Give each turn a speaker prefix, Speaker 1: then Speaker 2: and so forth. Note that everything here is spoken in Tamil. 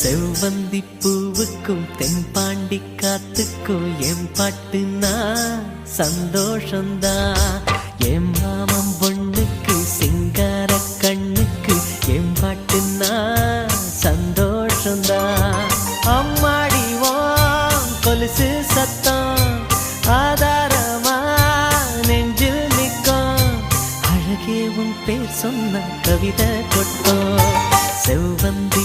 Speaker 1: செவ்வந்தி பூவுக்கும் தென்பாண்டி காத்துக்கும் என் பாட்டுனா சந்தோஷந்தான். என் மாமன் பொண்ணுக்கு சிங்கார கண்ணுக்கு என் பாட்டுனா சந்தோஷந்தான். அம்மாடிவோம் கொலுசு சத்தம் ஆதாரமா நெஞ்சில் நிற்கும். அழகே உன் பேர் சொன்ன கவிதை கொட்டும். செவ்வந்தி